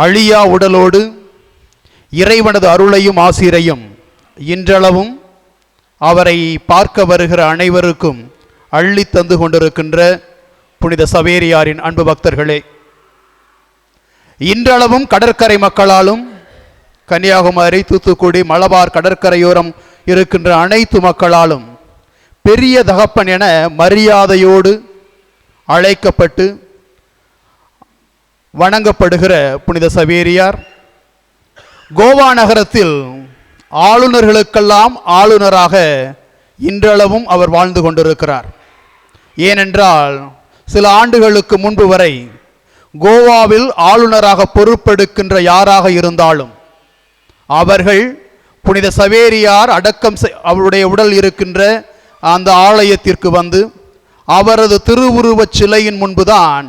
அழியா உடலோடு இறைவனது அருளையும் ஆசிரையும் இன்றளவும் அவரை பார்க்க வருகிற அனைவருக்கும் அள்ளி தந்து கொண்டிருக்கின்ற புனித சவேரியாரின் அன்பு பக்தர்களே, இன்றளவும் கடற்கரை மக்களாலும் கன்னியாகுமரி, தூத்துக்குடி, மலபார் கடற்கரையோரம் இருக்கின்ற அனைத்து மக்களாலும் பெரிய தகப்பன் என மரியாதையோடு அழைக்கப்பட்டு வணங்கப்படுகிற புனித சவேரியார் கோவா நகரத்தில் ஆளுநர்களுக்கெல்லாம் ஆளுநராக இன்றளவும் அவர் வாழ்ந்து கொண்டிருக்கிறார். ஏனென்றால் சில ஆண்டுகளுக்கு முன்பு வரை கோவாவில் ஆளுநராக பொறுப்பெடுக்கின்ற யாராக இருந்தாலும் அவர்கள் புனித சவேரியார் அடக்கம் அவருடைய உடல் இருக்கின்ற அந்த ஆலயத்திற்கு வந்து அவரது திருவுருவச் சிலையின் முன்புதான்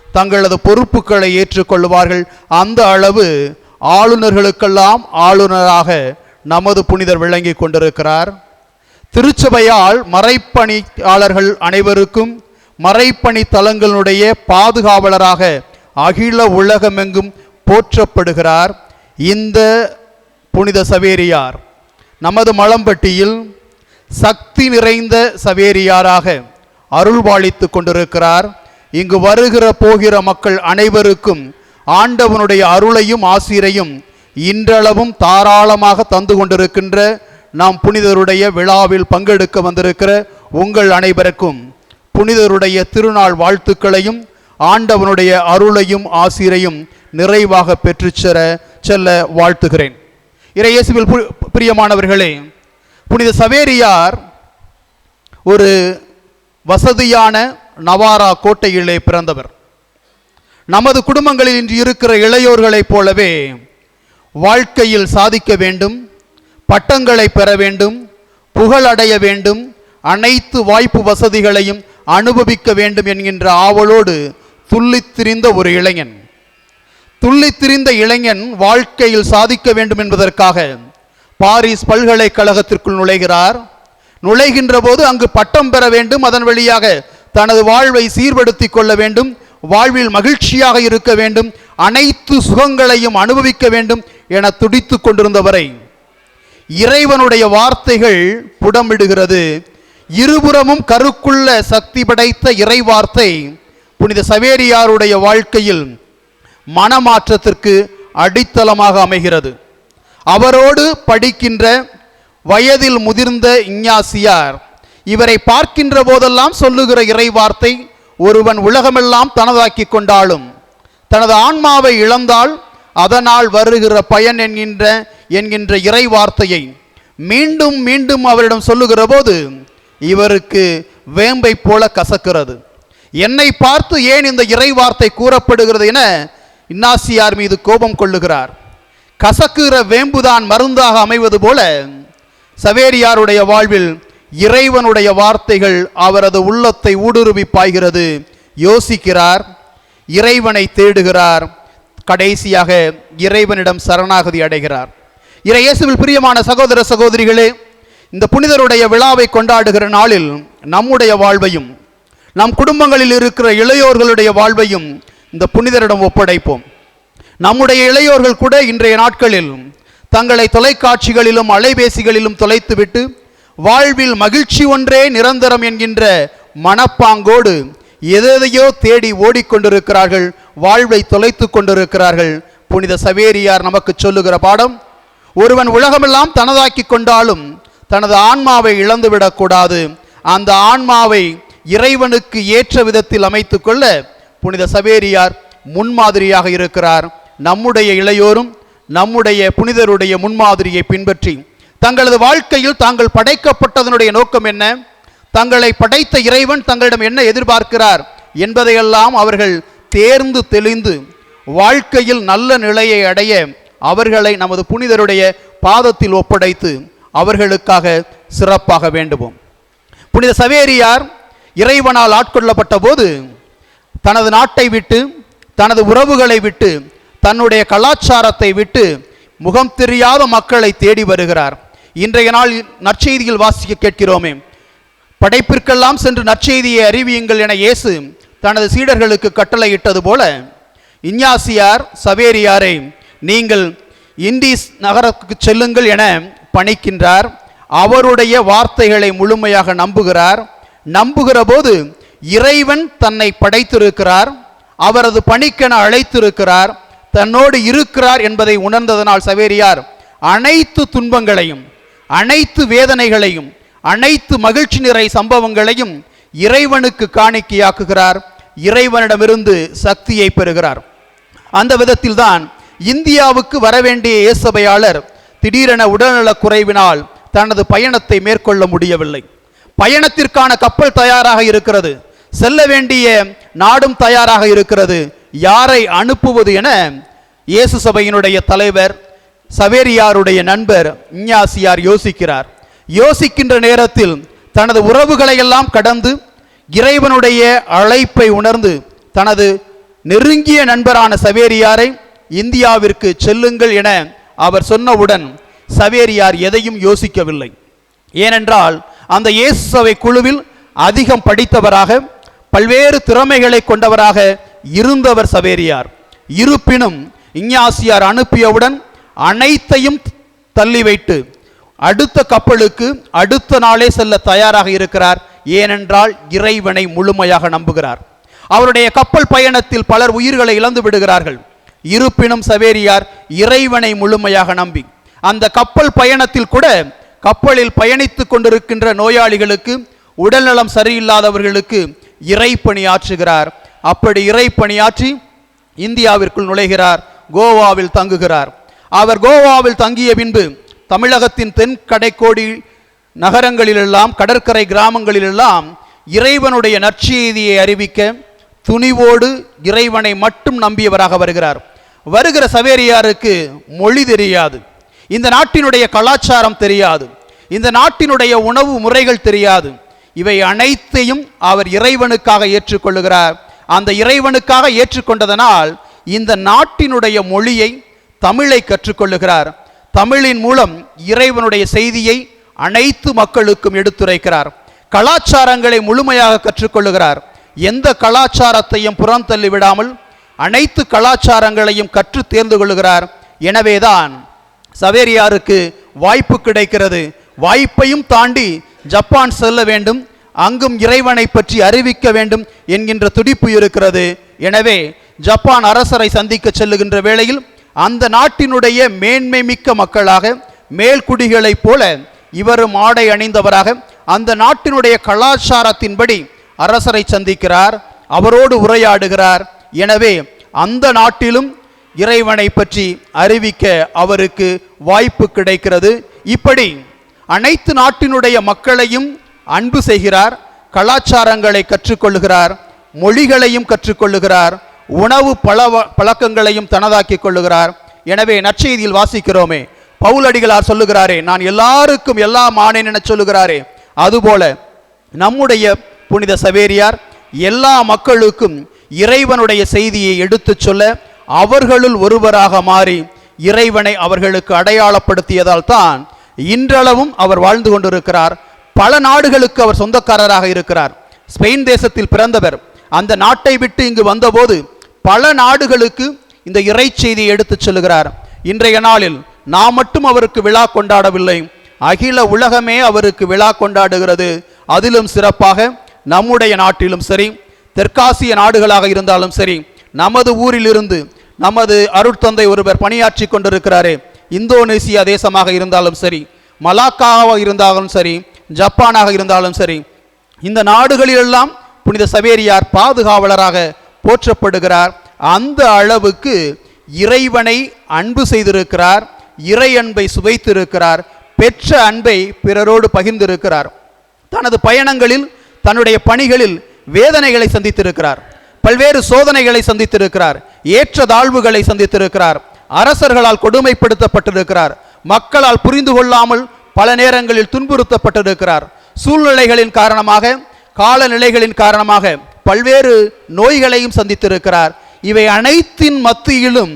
தங்களது பொறுப்புகளை ஏற்றுக்கொள்வார்கள். அந்த அளவு ஆளுநர்களுக்கெல்லாம் ஆளுநராக நமது புனிதர் விளங்கி கொண்டிருக்கிறார். திருச்சபையால் மறைப்பணியாளர்கள் அனைவருக்கும் மறைப்பணி தலங்களுடைய பாதுகாவலராக அகில உலகமெங்கும் போற்றப்படுகிறார். இந்த புனித சவேரியார் நமது மலம்பட்டியில் சக்தி நிறைந்த சவேரியாராக அருள்வாளித்து கொண்டிருக்கிறார். இங்கு வருகிற போகிற மக்கள் அனைவருக்கும் ஆண்டவனுடைய அருளையும் ஆசிரையும் இன்றளவும் தாராளமாக தந்து கொண்டிருக்கின்ற நாம் புனிதருடைய விழாவில் பங்கெடுக்க வந்திருக்கிற உங்கள் அனைவருக்கும் புனிதருடைய திருநாள் வாழ்த்துக்களையும் ஆண்டவனுடைய அருளையும் ஆசிரையும் நிறைவாக பெற்று செல்ல வாழ்த்துகிறேன். இறையேசுவில் பிரியமானவர்களே, புனித சவேரியார் ஒரு வசதியான நவாரா கோட்டையிலே பிறந்தவர். நமது குடும்பங்களில் இன்று இருக்கிற இளையோர்களைப் போலவே வாழ்க்கையில் சாதிக்க வேண்டும், பட்டங்களை பெற வேண்டும், புகழடைய வேண்டும், அனைத்து வாய்ப்பு வசதிகளையும் அனுபவிக்க வேண்டும் என்கின்ற ஆவலோடு துள்ளித்திரிந்த ஒரு இளைஞன். துள்ளித்திரிந்த இளைஞன் வாழ்க்கையில் சாதிக்க வேண்டும் என்பதற்காக பாரிஸ் பல்கலைக்கழகத்திற்குள் நுழைகிறார். நுழைகின்ற போது அங்கு பட்டம் பெற வேண்டும், அதன் வழியாக தனது வாழ்வை சீர்படுத்தி கொள்ள வேண்டும், வாழ்வில் மகிழ்ச்சியாக இருக்க வேண்டும், அனைத்து சுகங்களையும் அனுபவிக்க வேண்டும் என துடித்து கொண்டிருந்தவரை இறைவனுடைய வார்த்தைகள் புடமிடுகிறது. இருபுறமும் கருக்குள்ள சக்தி படைத்த இறை வார்த்தை புனித சவேரியாருடைய வாழ்க்கையில் மனமாற்றத்திற்கு அடித்தளமாக அமைகிறது. அவரோடு படிக்கின்ற வயதில் முதிர்ந்த இஞ்ஞாசியார் இவரை பார்க்கின்ற போதெல்லாம் சொல்லுகிற இறை வார்த்தை, ஒருவன் உலகமெல்லாம் தனதாக்கி கொண்டாலும் தனது ஆன்மாவை இழந்தால் அதனால் வருகிற பயன் என்கின்ற இறை வார்த்தையை மீண்டும் மீண்டும் அவரிடம் சொல்லுகிற போது இவருக்கு வேம்பை போல கசக்கிறது. என்னை பார்த்து ஏன் இந்த இறை வார்த்தை கூறப்படுகிறது என இன்னாசியார் மீது கோபம் கொள்ளுகிறார். கசக்குகிற வேம்புதான் மருந்தாக அமைவது போல சவேரியாருடைய வாழ்வில் இறைவனுடைய வார்த்தைகள் அவரது உள்ளத்தை ஊடுருவி பாய்கிறது. யோசிக்கிறார், இறைவனை தேடுகிறார், கடைசியாக இறைவனிடம் சரணாகதி அடைகிறார். இறையேசுவில் பிரியமான சகோதர சகோதரிகளே, இந்த புனிதருடைய விழாவை கொண்டாடுகிற நாளில் நம்முடைய வாழ்வையும் நம் குடும்பங்களில் இருக்கிற இளையோர்களுடைய வாழ்வையும் இந்த புனிதரிடம் ஒப்படைப்போம். நம்முடைய இளையோர்கள் கூட இன்றைய நாட்களில் தங்களை தொலைக்காட்சிகளிலும் அலைபேசிகளிலும் தொலைத்துவிட்டு வாழ்வில் மகிழ்ச்சி ஒன்றே நிரந்தரம் என்கின்ற மனப்பாங்கோடு எதையோ தேடி ஓடிக்கொண்டிருக்கிறார்கள், வாழ்வை தொலைத்து கொண்டிருக்கிறார்கள். புனித சவேரியார் நமக்கு சொல்லுகிற பாடம், ஒருவன் உலகமெல்லாம் தனதாக்கி கொண்டாலும் தனது ஆன்மாவை இழந்துவிடக்கூடாது. அந்த ஆன்மாவை இறைவனுக்கு ஏற்ற விதத்தில் அமைத்து கொள்ள புனித சவேரியார் முன்மாதிரியாக இருக்கிறார். நம்முடைய இளையோரும் நம்முடைய புனிதருடைய முன்மாதிரியை பின்பற்றி தங்களது வாழ்க்கையில் தாங்கள் படைக்கப்பட்டதனுடைய நோக்கம் என்ன, தங்களை படைத்த இறைவன் தங்களிடம் என்ன எதிர்பார்க்கிறார் என்பதையெல்லாம் அவர்கள் தேர்ந்து தெளிந்து வாழ்க்கையில் நல்ல நிலையை அடைய அவர்களை நமது புனிதருடைய பாதத்தில் ஒப்படைத்து அவர்களுக்காக சிறப்பாக வேண்டுவோம். புனித சவேரியார் இறைவனால் ஆட்கொள்ளப்பட்ட போது தனது நாட்டை விட்டு, தனது உறவுகளை விட்டு, தன்னுடைய கலாச்சாரத்தை விட்டு முகம் தெரியாத மக்களை தேடி வருகிறார். இன்றைய நாள் நற்செய்தியில் வாசிக்க கேட்கிறோமே, படைப்பிற்கெல்லாம் சென்று நற்செய்தியை அறிவியுங்கள் என இயேசு தனது சீடர்களுக்கு கட்டளையிட்டது போல இஞ்ஞாசியார் சவேரியாரை நீங்கள் இண்டீஸ் நகருக்கு செல்லுங்கள் என பணிக்கின்றார். அவருடைய வார்த்தைகளை முழுமையாக நம்புகிற போது இறைவன் தன்னை படைத்திருக்கிறார், அவரது பணிக்கென அழைத்திருக்கிறார், தன்னோடு இருக்கிறார் என்பதை உணர்ந்ததனால் சவேரியார் அனைத்து துன்பங்களையும், அனைத்து வேதனைகளையும், அனைத்து மகிழ்ச்சி நிறை சம்பவங்களையும் இறைவனுக்கு காணிக்கையாக்குகிறார், இறைவனிடமிருந்து சக்தியை பெறுகிறார். அந்த விதத்தில்தான் இந்தியாவுக்கு வரவேண்டிய இயேசபையாளர் திடீரென உடல்நலக் குறைவினால் தனது பயணத்தை மேற்கொள்ள முடியவில்லை. பயணத்திற்கான கப்பல் தயாராக இருக்கிறது, செல்ல வேண்டிய நாடும் தயாராக இருக்கிறது. யாரை அனுப்புவது என இயேசு சபையினுடைய தலைவர் சவேரியாருடைய நண்பர் இஞ்ஞாசியார் யோசிக்கிறார். யோசிக்கின்ற நேரத்தில் தனது உறவுகளை எல்லாம் கடந்து இறைவனுடைய அழைப்பை உணர்ந்து தனது நெருங்கிய நண்பரான சவேரியாரை இந்தியாவிற்கு செல்லுங்கள் என அவர் சொன்னவுடன் சவேரியார் எதையும் யோசிக்கவில்லை. ஏனென்றால் அந்த இயேசு சபை குழுவில் அதிகம் படித்தவராக, பல்வேறு திறமைகளை கொண்டவராக இருந்தவர் சவேரியார். இருப்பினும் இஞ்ஞாசியார் அனுப்பியவுடன் அனைத்தையும் தள்ளி வைத்து அடுத்த கப்பலுக்கு அடுத்த நாளே செல்ல தயாராக இருக்கிறார். ஏனென்றால் இறைவனை முழுமையாக நம்புகிறார். அவருடைய கப்பல் பயணத்தில் பலர் உயிர்களை இழந்து விடுகிறார்கள். இருப்பினும் சவேரியார் இறைவனை முழுமையாக நம்பி அந்த கப்பல் பயணத்தில் கூட கப்பலில் பயணித்து கொண்டிருக்கின்ற நோயாளிகளுக்கு, உடல்நலம் சரியில்லாதவர்களுக்கு இறைப்பணி ஆற்றுகிறார். அப்படி இறைப்பணியாற்றி இந்தியாவிற்குள் நுழைகிறார், கோவாவில் தங்குகிறார். அவர் கோவாவில் தங்கிய பின்பு தமிழகத்தின் தென் கடைக்கோடி நகரங்களிலெல்லாம், கடற்கரை கிராமங்களிலெல்லாம் இறைவனுடைய நற்செய்தியை அறிவிக்க துணிவோடு இறைவனை மட்டும் நம்பியவராக வருகிறார். வருகிற சவேரியாருக்கு மொழி தெரியாது, இந்த நாட்டினுடைய கலாச்சாரம் தெரியாது, இந்த நாட்டினுடைய உணவு முறைகள் தெரியாது. இவை அனைத்தையும் அவர் இறைவனுக்காக ஏற்றுக்கொள்ளுகிறார். அந்த இறைவனுக்காக ஏற்றுக்கொண்டதனால் இந்த நாட்டினுடைய மொழியை, தமிழை கற்றுக்கொள்ளுகிறார். தமிழின் மூலம் இறைவனுடைய செய்தியை அனைத்து மக்களுக்கும் எடுத்துரைக்கிறார். கலாச்சாரங்களை முழுமையாக கற்றுக்கொள்ளுகிறார். எந்த கலாச்சாரத்தையும் புறம் தள்ளி விடாமல் அனைத்து கலாச்சாரங்களையும் கற்று தேர்ந்து கொள்ளுகிறார். எனவேதான் சவேரியாருக்கு வாய்ப்பு கிடைக்கிறது. வாய்ப்பையும் தாண்டி ஜப்பான் செல்ல வேண்டும், அங்கும் இறைவனை பற்றி அறிவிக்க வேண்டும் என்கின்ற துடிப்பு இருக்கிறது. எனவே ஜப்பான் அரசரை சந்திக்க செல்லுகின்ற வேளையில் அந்த நாட்டினுடைய மேன்மை மிக்க மக்களாக, மேல்குடிகளைப் போல இவரும் ஆடை அணிந்தவராக அந்த நாட்டினுடைய கலாச்சாரத்தின்படி அரசரை சந்திக்கிறார், அவரோடு உரையாடுகிறார். எனவே அந்த நாட்டிலும் இறைவனை பற்றி அறிவிக்க அவருக்கு வாய்ப்பு கிடைக்கிறது. இப்படி அனைத்து நாட்டினுடைய மக்களையும் அன்பு செய்கிறார், கலாச்சாரங்களை கற்றுக்கொள்ளுகிறார், மொழிகளையும் கற்றுக்கொள்ளுகிறார், உணவு பழக்கங்களையும் தனதாக்கிக் கொள்ளுகிறார். எனவே நற்செய்தியில் வாசிக்கிறோமே, பவுலடிகளார் சொல்லுகிறாரே, நான் எல்லாருக்கும் எல்லாம் ஆனேன் என சொல்லுகிறாரே, அதுபோல நம்முடைய புனித சவேரியார் எல்லா மக்களுக்கும் இறைவனுடைய செய்தியை எடுத்துச் சொல்ல அவர்களுள் ஒருவராக மாறி இறைவனை அவர்களுக்கு அடையாளப்படுத்தியதால் தான் இன்றளவும் அவர் வாழ்ந்து கொண்டிருக்கிறார். பல நாடுகளுக்கு அவர் சொந்தக்காரராக இருக்கிறார். ஸ்பெயின் தேசத்தில் பிறந்தவர். அந்த நாட்டை விட்டு இங்கு வந்தபோது பல நாடுகளுக்கு இந்த இறை செய்தியை எடுத்துச் சொல்லுகிறார். இன்றைய நாளில் நாம் மட்டும் அவருக்கு விழா கொண்டாடவில்லை, அகில உலகமே அவருக்கு விழா கொண்டாடுகிறது. அதிலும் சிறப்பாக நம்முடைய நாட்டிலும் சரி, தெற்காசிய நாடுகளாக இருந்தாலும் சரி, நமது ஊரிலிருந்து நமது அருட்தந்தை ஒருவர் பணியாற்றி கொண்டிருக்கிறாரே, இந்தோனேசியா தேசமாக இருந்தாலும் சரி, மலாக்காவாக இருந்தாலும் சரி, ஜப்பானாக இருந்தாலும் சரி, இந்த நாடுகளிலெல்லாம் புனித சவேரியார் பாதுகாவலராக போற்றப்படுகிறார். அந்த அளவுக்கு இறைவனை அன்பு செய்திருக்கிறார், இறை அன்பை சுவைத்திருக்கிறார், பெற்ற அன்பை பிறரோடு பகிர்ந்திருக்கிறார். தனது பயணங்களில், தன்னுடைய பணிகளில் வேதனைகளை சந்தித்திருக்கிறார், பல்வேறு சோதனைகளை சந்தித்திருக்கிறார், ஏற்ற தாழ்வுகளை சந்தித்திருக்கிறார், அரசர்களால் கொடுமைப்படுத்தப்பட்டிருக்கிறார், மக்களால் புரிந்து கொள்ளாமல் பல நேரங்களில் துன்புறுத்தப்பட்டிருக்கிறார், சூழ்நிலைகளின் காரணமாக, காலநிலைகளின் காரணமாக பல்வேறு நோய்களையும் சந்தித்திருக்கிறார். இவை அனைத்தின் மத்தியிலும்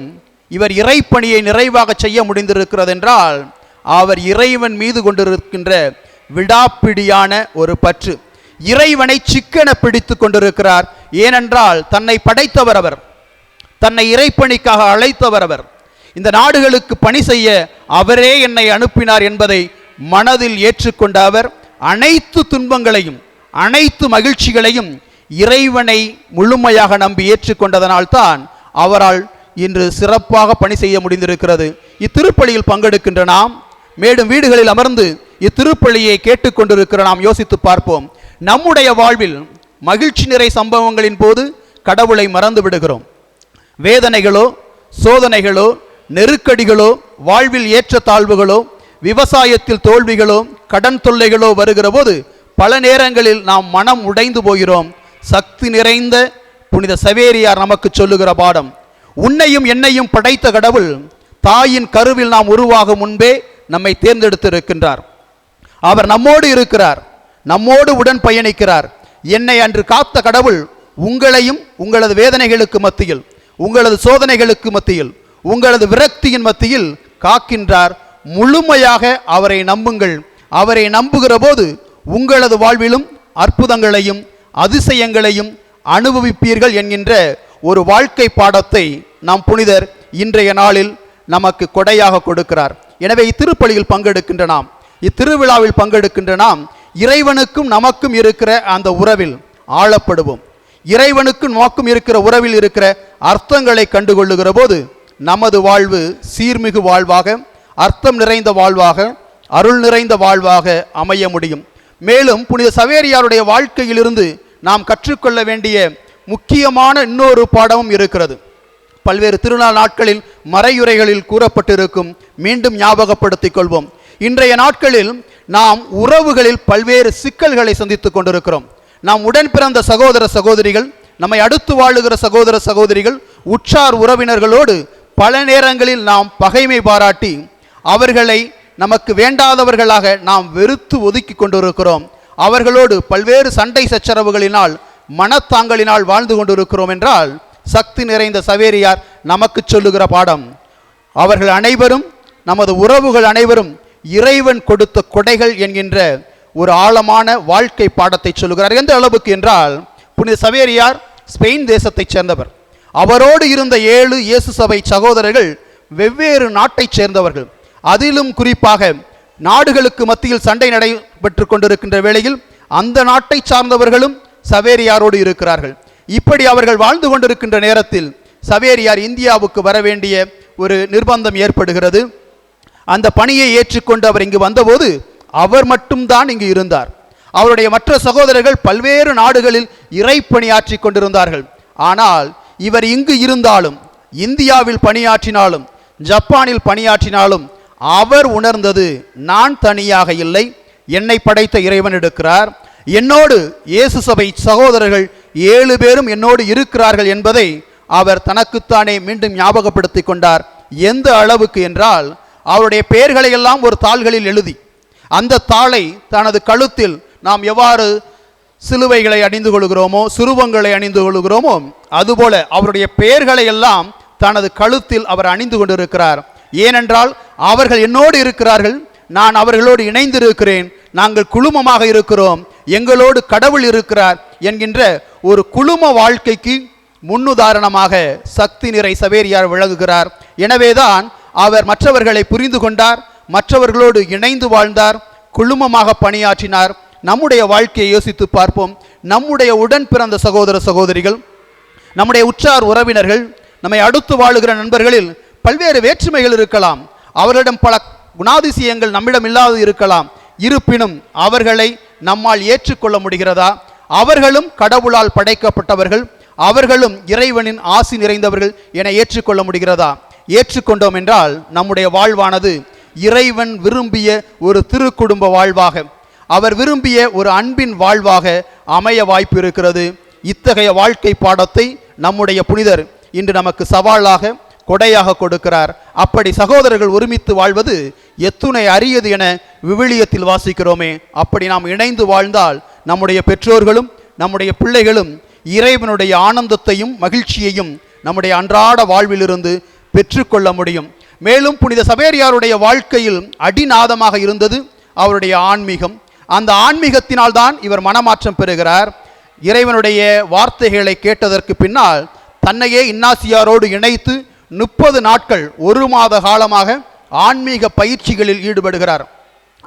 இவர் இறைப்பணியை நிறைவாக செய்ய முடிந்திருக்கிறது என்றால் அவர் இறைவன் மீது கொண்டிருக்கின்ற விடாப்பிடியான ஒரு பற்று. இறைவனை சிக்கென பிடித்து கொண்டிருக்கிறார். ஏனென்றால் தன்னை படைத்தவர் அவர், தன்னை இறைப்பணிக்காக அழைத்தவர் அவர். இந்த நாடுகளுக்கு பணி செய்ய அவரே என்னை அனுப்பினார் என்பதை மனதில் ஏற்றுக்கொண்ட அவர் அனைத்து துன்பங்களையும் அனைத்து மகிழ்ச்சிகளையும் இறைவனை முழுமையாக நம்பி ஏற்றுக்கொண்டதனால்தான் அவரால் இன்று சிறப்பாக பணி செய்ய முடிந்திருக்கிறது. இத்திருப்பலியில் பங்கெடுக்கின்ற நாம், மேலும் வீடுகளில் அமர்ந்து இத்திருப்பலியை கேட்டுக்கொண்டிருக்கிற நாம் யோசித்து பார்ப்போம். நம்முடைய வாழ்வில் மகிழ்ச்சி நிறை சம்பவங்களின் போது கடவுளை மறந்து விடுகிறோம். வேதனைகளோ சோதனைகளோ நெருக்கடிகளோ வாழ்வில் ஏற்றத்தாழ்வுகளோ விவசாயத்தில் தோல்விகளோ கடன் தொல்லைகளோ வருகிற போது பல நேரங்களில் நாம் மனம் உடைந்து போகிறோம். சக்தி நிறைந்த புனித சவேரியார் நமக்கு சொல்லுகிற பாடம், உன்னையும் என்னையும் படைத்த கடவுள் தாயின் கருவில் நாம் உருவாகும் முன்பே நம்மை தேர்ந்தெடுத்திருக்கின்றார். அவர் நம்மோடு இருக்கிறார், நம்மோடு உடன் பயணிக்கிறார். என்னை அன்று காத்த கடவுள் உங்களையும் உங்களது வேதனைகளுக்கு மத்தியில், உங்களது சோதனைகளுக்கு மத்தியில், உங்களது விரக்தியின் மத்தியில் காக்கின்றார். முழுமையாக அவரை நம்புங்கள். அவரை நம்புகிற போது உங்களது வாழ்விலும் அற்புதங்களையும் அதிசயங்களையும் அனுபவிப்பீர்கள் என்கின்ற ஒரு வாழ்க்கை பாடத்தை நாம் புனிதர் இன்றைய நாளில் நமக்கு கொடையாக கொடுக்கிறார். எனவே இத்திருப்பலியில் பங்கெடுக்கின்ற நாம், இத்திருவிழாவில் பங்கெடுக்கின்ற நாம் இறைவனுக்கும் நமக்கும் இருக்கிற அந்த உறவில் ஆழப்படுவோம். இறைவனுக்கும் நமக்கும் இருக்கிற உறவில் இருக்கிற அர்த்தங்களை கண்டுகொள்ளுகிற போது நமது வாழ்வு சீர்மிகு வாழ்வாக, அர்த்தம் நிறைந்த வாழ்வாக, அருள் நிறைந்த வாழ்வாக அமைய முடியும். மேலும் புனித சவேரியாருடைய வாழ்க்கையிலிருந்து நாம் கற்றுக்கொள்ள வேண்டிய முக்கியமான இன்னொரு பாடமும் இருக்கிறது. பல்வேறு திருநாள் நாட்களில் மறையுரைகளில் கூறப்பட்டிருக்கும், மீண்டும் ஞாபகப்படுத்திக் கொள்வோம். இன்றைய நாட்களில் நாம் உறவுகளில் பல்வேறு சிக்கல்களை சந்தித்துக் கொண்டிருக்கிறோம். நாம் உடன் பிறந்த சகோதர சகோதரிகள், நம்மை அடுத்து வாழுகிற சகோதர சகோதரிகள், உற்றார் உறவினர்களோடு பல நேரங்களில் நாம் பகைமை பாராட்டி அவர்களை நமக்கு வேண்டாதவர்களாக நாம் வெறுத்து ஒதுக்கி கொண்டிருக்கிறோம். அவர்களோடு பல்வேறு சண்டை சச்சரவுகளினால் மனத்தாங்கலினால் வாழ்ந்து கொண்டிருக்கிறோம் என்றால் சக்தி நிறைந்த சவேரியார் நமக்கு சொல்லுகிற பாடம், அவர்கள் அனைவரும், நமது உறவுகள் அனைவரும் இறைவன் கொடுத்த கொடைகள் என்கின்ற ஒரு ஆழமான வாழ்க்கை பாடத்தை சொல்லுகிறார். எந்த அளவுக்கு என்றால், புனித சவேரியார் ஸ்பெயின் தேசத்தைச் சேர்ந்தவர். அவரோடு இருந்த 7 இயேசு சபை சகோதரர்கள் வெவ்வேறு நாட்டைச் சேர்ந்தவர்கள். அதிலும் குறிப்பாக நாடுகளுக்கு மத்தியில் சண்டை நடைபெற்று கொண்டிருக்கின்ற வேளையில் அந்த நாட்டை சார்ந்தவர்களும் சவேரியாரோடு இருக்கிறார்கள். இப்படி அவர்கள் வாழ்ந்து கொண்டிருக்கின்ற நேரத்தில் சவேரியார் இந்தியாவுக்கு வர வேண்டிய ஒரு நிர்பந்தம் ஏற்படுகிறது. அந்த பணியை ஏற்றுக்கொண்டு அவர் இங்கு வந்தபோது அவர் மட்டும்தான் இங்கு இருந்தார். அவருடைய மற்ற சகோதரர்கள் பல்வேறு நாடுகளில் இறைப்பணியாற்றி கொண்டிருந்தார்கள். ஆனால் இவர் இங்கு இருந்தாலும், இந்தியாவில் பணியாற்றினாலும், ஜப்பானில் பணியாற்றினாலும் அவர் உணர்ந்தது, நான் தனியாக இல்லை, என்னை படைத்த இறைவன் இருக்கிறார், என்னோடு இயேசு சபை சகோதரர்கள் 7 பேரும் என்னோடு இருக்கிறார்கள் என்பதை அவர் தனக்குத்தானே மீண்டும் ஞாபகப்படுத்தி கொண்டார். எந்த அளவுக்கு என்றால், அவருடைய பெயர்களை எல்லாம் ஒரு தாள்களில் எழுதி அந்த தாளை தனது கழுத்தில் நாம் எவ்வாறு சிலுவைகளை அணிந்து கொள்கிறோமோ, சுருவங்களை அணிந்து கொள்கிறோமோ, அதுபோல அவருடைய பெயர்களை எல்லாம் தனது கழுத்தில் அவர் அணிந்து கொண்டிருக்கிறார். ஏனென்றால் அவர்கள் என்னோடு இருக்கிறார்கள், நான் அவர்களோடு இணைந்திருக்கிறேன், நாங்கள் குழுமமாக இருக்கிறோம், எங்களோடு கடவுள் இருக்கிறார் என்கின்ற ஒரு குழும வாழ்க்கைக்கு முன்னுதாரணமாக சக்தி நிறை சவேரியார் விளங்குகிறார். எனவேதான் அவர் மற்றவர்களை புரிந்து கொண்டார், மற்றவர்களோடு இணைந்து வாழ்ந்தார், குழுமமாக பணியாற்றினார். நம்முடைய வாழ்க்கையை யோசித்து பார்ப்போம். நம்முடைய உடன் பிறந்த சகோதர சகோதரிகள், நம்முடைய உற்றார் உறவினர்கள், நம்மை அடுத்து வாழுகிற நண்பர்களில் பல்வேறு வேற்றுமைகள் இருக்கலாம், அவர்களிடம் பல குணாதிசயங்கள் நம்மிடம் இல்லாது இருக்கலாம். இருப்பினும் அவர்களை நம்மால் ஏற்றுக்கொள்ள முடிகிறதா? அவர்களும் கடவுளால் படைக்கப்பட்டவர்கள், அவர்களும் இறைவனின் ஆசி நிறைந்தவர்கள் என ஏற்றுக்கொள்ள முடிகிறதா? ஏற்றுக்கொண்டோம் என்றால் நம்முடைய வாழ்வானது இறைவன் விரும்பிய ஒரு திருக்குடும்ப வாழ்வாக, அவர் விரும்பிய ஒரு அன்பின் வாழ்வாக அமைய வாய்ப்பு இருக்கிறது. இத்தகைய வாழ்க்கை பாடத்தை நம்முடைய புனிதர் இன்று நமக்கு சவாலாக கொடையாக கொடுக்கிறார். அப்படி சகோதரர்கள் ஒருமித்து வாழ்வது எத்துணை அரியது என விவிலியத்தில் வாசிக்கிறோமே. அப்படி நாம் இணைந்து வாழ்ந்தால் நம்முடைய பெற்றோர்களும் நம்முடைய பிள்ளைகளும் இறைவனுடைய ஆனந்தத்தையும் மகிழ்ச்சியையும் நம்முடைய அன்றாட வாழ்விலிருந்து பெற்றுக்கொள்ள முடியும். மேலும் புனித சவேரியாருடைய வாழ்க்கையில் அடிநாதமாக இருந்தது அவருடைய ஆன்மீகம். அந்த ஆன்மீகத்தினால் தான் இவர் மனமாற்றம் பெறுகிறார். இறைவனுடைய வார்த்தைகளை கேட்டதற்கு பின்னால் தன்னையே இன்னாசியாரோடு இணைத்து 30 நாட்கள் 1 மாத காலமாக ஆன்மீக பயிற்சிகளில் ஈடுபடுகிறார்.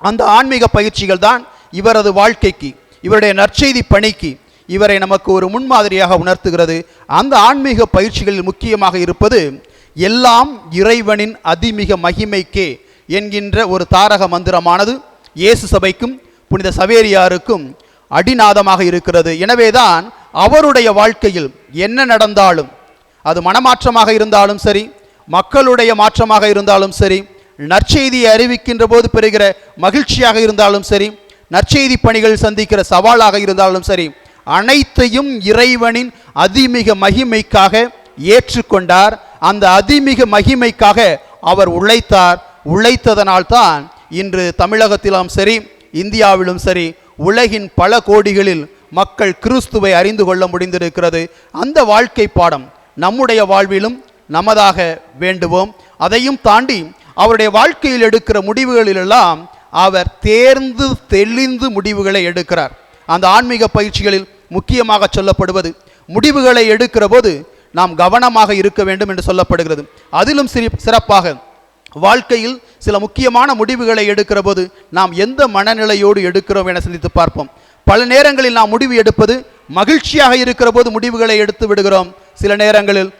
அந்த ஆன்மீக பயிற்சிகள் தான் இவரது வாழ்க்கைக்கு, இவருடைய நற்செய்தி பணிக்கு இவரை நமக்கு ஒரு முன்மாதிரியாக உணர்த்துகிறது. அந்த ஆன்மீக பயிற்சிகளில் முக்கியமாக இருப்பது எல்லாம் இறைவனின் அதிமிக மகிமைக்கே என்கின்ற ஒரு தாரக மந்திரமானது இயேசு சபைக்கும் புனித சவேரியாருக்கும் அடிநாதமாக இருக்கிறது. எனவேதான் அவருடைய வாழ்க்கையில் என்ன நடந்தாலும், அது மனமாற்றமாக இருந்தாலும் சரி, மக்களுடைய மாற்றமாக இருந்தாலும் சரி, நற்செய்தியை அறிவிக்கின்ற போது பெறுகிற மகிழ்ச்சியாக இருந்தாலும் சரி, நற்செய்தி பணிகள் சந்திக்கிற சவாலாக இருந்தாலும் சரி, அனைத்தையும் இறைவனின் அதிமிக மகிமைக்காக ஏற்றுக்கொண்டார். அந்த அதிமிக மகிமைக்காக அவர் உழைத்தார். உழைத்ததனால்தான் இன்று தமிழகத்திலும் சரி, இந்தியாவிலும் சரி, உலகின் பல கோடிகளில் மக்கள் கிறிஸ்துவை அறிந்து கொள்ள முடிந்திருக்கிறது. அந்த வாழ்க்கை பாடம் நம்முடைய வாழ்விலும் நமதாக வேண்டுவோம். அதையும் தாண்டி அவருடைய வாழ்க்கையில் எடுக்கிற முடிவுகளிலெல்லாம் அவர் தேர்ந்து தெளிந்து முடிவுகளை எடுக்கிறார். அந்த ஆன்மீக பயிற்சிகளில் முக்கியமாக சொல்லப்படுவது, முடிவுகளை எடுக்கிற போது நாம் கவனமாக இருக்க வேண்டும் என்று சொல்லப்படுகிறது. அதிலும் சிறப்பாக வாழ்க்கையில் சில முக்கியமான முடிவுகளை எடுக்கிற போது நாம் எந்த மனநிலையோடு எடுக்கிறோம் என சிந்தித்து பார்ப்போம். பல நேரங்களில் நாம் முடிவு எடுப்பது மகிழ்ச்சியாக இருக்கிற போது முடிவுகளை எடுத்து விடுகிறோம். சில நேரங்களில்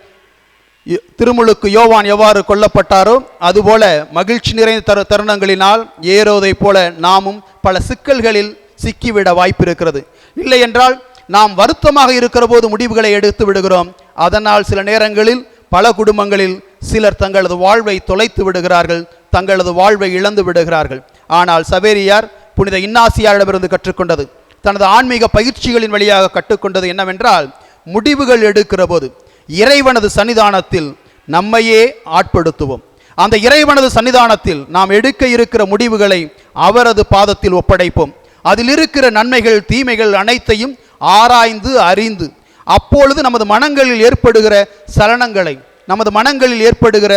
திருமுழுக்கு யோவான் எவ்வாறு கொல்லப்பட்டாரோ அதுபோல மகிழ்ச்சி நிறைந்த தருணங்களினால் ஏரோதை போல நாமும் பல சிக்கல்களில் சிக்கிவிட வாய்ப்பு இருக்கிறது. இல்லை என்றால் நாம் வருத்தமாக இருக்கிற போது முடிவுகளை எடுத்து விடுகிறோம். அதனால் சில நேரங்களில் பல குடும்பங்களில் சிலர் தங்களது வாழ்வை தொலைத்து விடுகிறார்கள், தங்களது வாழ்வை இழந்து விடுகிறார்கள். ஆனால் சவேரியார் புனித இன்னாசியாரிடமிருந்து கற்றுக்கொண்டது, தனது ஆன்மீக பயிற்சிகளின் வழியாக கற்றுக்கொண்டது என்னவென்றால், முடிவுகள் எடுக்கிற போது இறைவனது சன்னிதானத்தில் நம்மையே ஆட்படுத்துவோம். அந்த இறைவனது சன்னிதானத்தில் நாம் எடுக்க இருக்கிற முடிவுகளை அவரது பாதத்தில் ஒப்படைப்போம். அதில் இருக்கிற நன்மைகள் தீமைகள் அனைத்தையும் ஆராய்ந்து அறிந்து, அப்பொழுது நமது மனங்களில் ஏற்படுகிற சலனங்களை, நமது மனங்களில் ஏற்படுகிற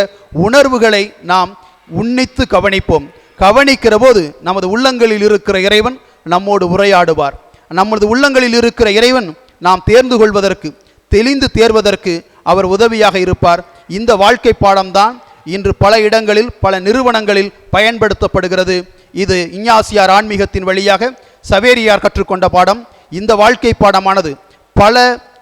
உணர்வுகளை நாம் உன்னித்து கவனிப்போம். கவனிக்கிற போது நமது உள்ளங்களில் இருக்கிற இறைவன் நம்மோடு உரையாடுவார். நமது உள்ளங்களில் இருக்கிற இறைவன் நாம் தேர்ந்து கொள்வதற்கு, தெளிந்து தேர்வதற்கு அவர் உதவியாக இருப்பார். இந்த வாழ்க்கை பாடம்தான் இன்று பல இடங்களில் பல நிறுவனங்களில் பயன்படுத்தப்படுகிறது. இது இஞ்ஞாசியார் ஆன்மீகத்தின் வழியாக சவேரியார் கற்றுக்கொண்ட பாடம். இந்த வாழ்க்கை பாடமானது பல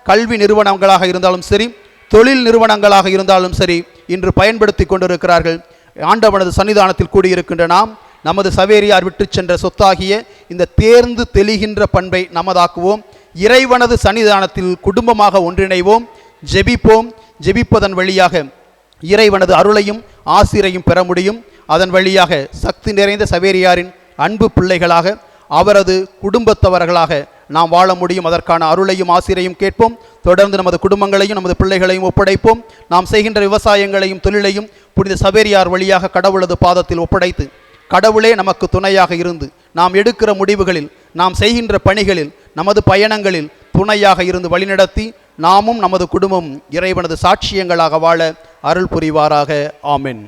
கல்வி நிறுவனங்களாக இருந்தாலும் சரி, தொழில் நிறுவனங்களாக இருந்தாலும் சரி இன்று பயன்படுத்தி கொண்டிருக்கிறார்கள். ஆண்டவனது சன்னிதானத்தில் கூடியிருக்கின்ற நாம் நமது சவேரியார் விட்டு சென்ற சொத்தாகிய இந்த தேர்ந்து தெளிகின்ற பண்பை நமதாக்குவோம். இறைவனது சன்னிதானத்தில் குடும்பமாக ஒன்றிணைவோம், ஜெபிப்போம். ஜெபிப்பதன் வழியாக இறைவனது அருளையும் ஆசிரையும் பெற முடியும். அதன் வழியாக சக்தி நிறைந்த சவேரியாரின் அன்பு பிள்ளைகளாக, அவரது குடும்பத்தவர்களாக நாம் வாழ முடியும். அதற்கான அருளையும் ஆசிரையும் கேட்போம். தொடர்ந்து நமது குடும்பங்களையும் நமது பிள்ளைகளையும் ஒப்படைப்போம். நாம் செய்கின்ற விவசாயங்களையும் தொழிலையும் புனித சவேரியார் வழியாக கடவுளது பாதத்தில் ஒப்படைத்து, கடவுளே நமக்கு துணையாக இருந்து நாம் எடுக்கிற முடிவுகளில், நாம் செய்கின்ற பணிகளில், நமது பயணங்களில் துணையாக இருந்து வழிநடத்தி நாமும் நமது குடும்பம் இறைவனது சாட்சியங்களாக வாழ அருள் புரிவாராக. ஆமென்.